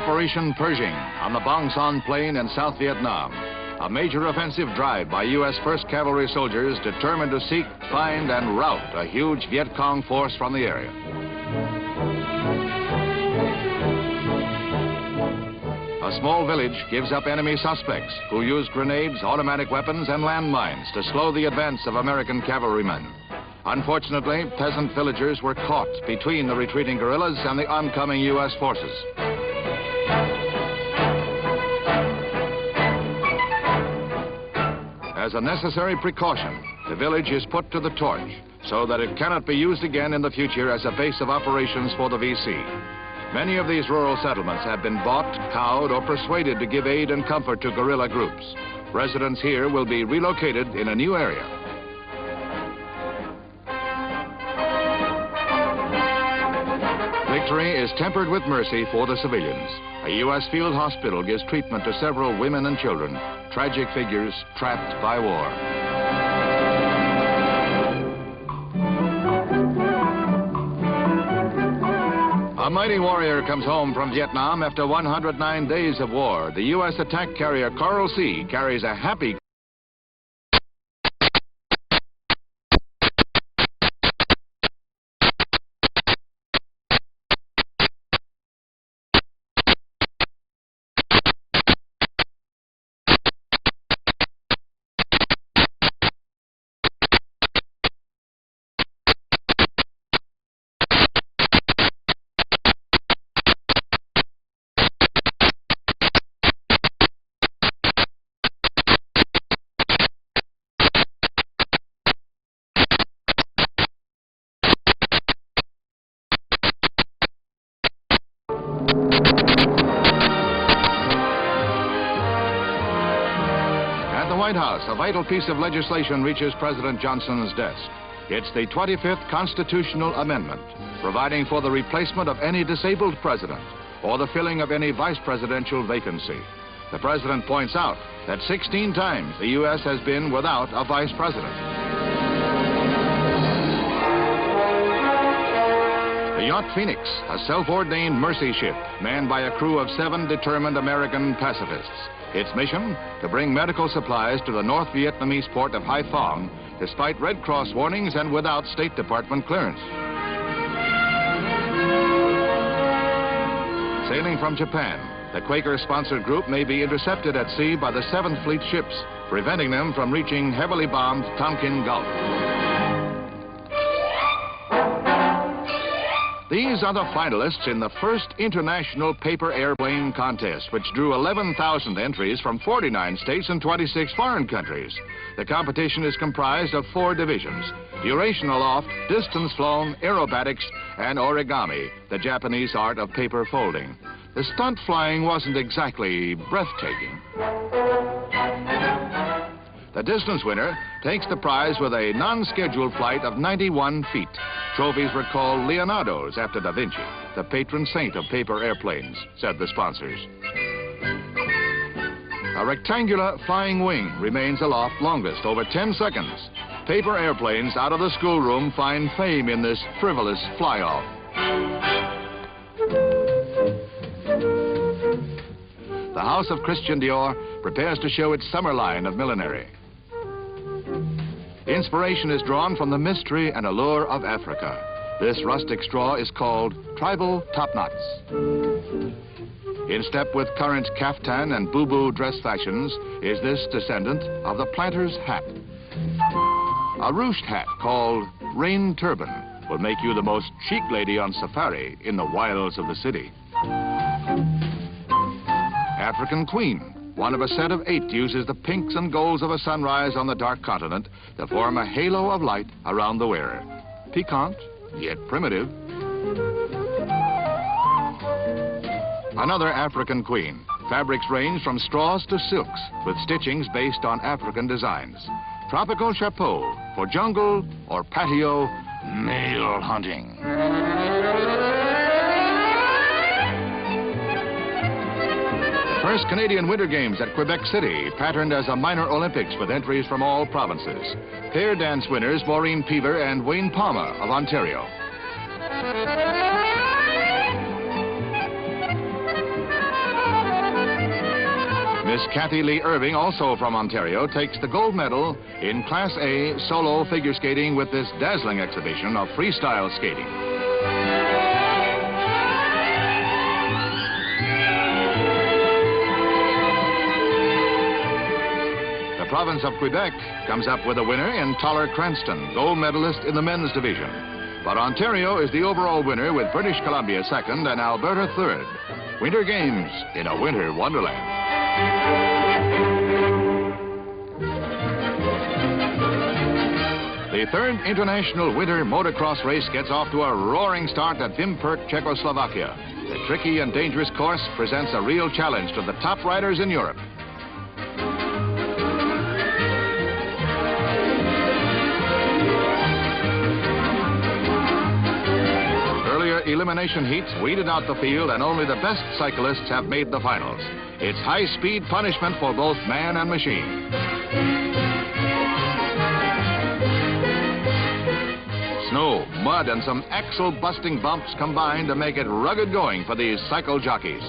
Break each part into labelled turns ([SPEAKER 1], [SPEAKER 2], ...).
[SPEAKER 1] Operation Pershing on the Bang Son Plain in South Vietnam. A major offensive drive by U.S. 1st Cavalry soldiers determined to seek, find, and rout a huge Vietcong force from the area. A small village gives up enemy suspects who used grenades, automatic weapons, and landmines to slow the advance of American cavalrymen. Unfortunately, peasant villagers were caught between the retreating guerrillas and the oncoming U.S. forces. As a necessary precaution, the village is put to the torch so that it cannot be used again in the future as a base of operations for the VC. Many of these rural settlements have been bought, cowed, or persuaded to give aid and comfort to guerrilla groups. Residents here will be relocated in a new area. Victory is tempered with mercy for the civilians. A U.S. field hospital gives treatment to several women and children, tragic figures trapped by war. A mighty warrior comes home from Vietnam after 109 days of war. The U.S. attack carrier Coral Sea carries a happy White House, a vital piece of legislation reaches President Johnson's desk. It's the 25th Constitutional Amendment, providing for the replacement of any disabled president or the filling of any vice presidential vacancy. The president points out that 16 times the U.S. has been without a vice president. The yacht Phoenix, a self-ordained mercy ship manned by a crew of 7 determined American pacifists. Its mission, to bring medical supplies to the North Vietnamese port of Hai Phong, despite Red Cross warnings and without State Department clearance. Sailing from Japan, the Quaker-sponsored group may be intercepted at sea by the 7th Fleet ships, preventing them from reaching heavily bombed Tonkin Gulf. These are the finalists in the first international paper airplane contest, which drew 11,000 entries from 49 states and 26 foreign countries. The competition is comprised of 4 divisions: duration aloft, distance flown, aerobatics, and origami, the Japanese art of paper folding. The stunt flying wasn't exactly breathtaking. The distance winner takes the prize with a non-scheduled flight of 91 feet. Trophies were called Leonardo's after Da Vinci, the patron saint of paper airplanes, said the sponsors. A rectangular flying wing remains aloft longest, over 10 seconds. Paper airplanes out of the schoolroom find fame in this frivolous fly-off. The house of Christian Dior prepares to show its summer line of millinery. Inspiration is drawn from the mystery and allure of Africa. This rustic straw is called tribal topknots. In step with current kaftan and boo-boo dress fashions is this descendant of the planter's hat. A ruched hat called rain turban will make you the most chic lady on safari in the wilds of the city. African queen. One of a set of 8 uses the pinks and golds of a sunrise on the dark continent to form a halo of light around the wearer. Piquant, yet primitive. Another African queen. Fabrics range from straws to silks, with stitchings based on African designs. Tropical chapeau for jungle or patio male hunting. First Canadian Winter Games at Quebec City, patterned as a minor Olympics with entries from all provinces. Pair dance winners Maureen Peever and Wayne Palmer of Ontario. Miss Kathy Lee Irving, also from Ontario, takes the gold medal in Class A solo figure skating with this dazzling exhibition of freestyle skating. The province of Quebec comes up with a winner in Toller Cranston, gold medalist in the men's division. But Ontario is the overall winner with British Columbia second and Alberta third. Winter Games in a winter wonderland. The third international winter motocross race gets off to a roaring start at Vietcong, Czechoslovakia. The tricky and dangerous course presents a real challenge to the top riders in Europe. Elimination heats weeded out the field, and only the best cyclists have made the finals. It's high-speed punishment for both man and machine. Snow, mud, and some axle-busting bumps combine to make it rugged going for these cycle jockeys.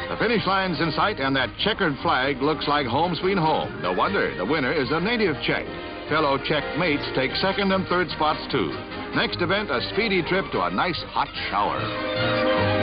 [SPEAKER 1] The finish line's in sight, and that checkered flag looks like home sweet home. No wonder the winner is a native Czech. Fellow Czech mates take second and third spots, too. Next event, a speedy trip to a nice hot shower.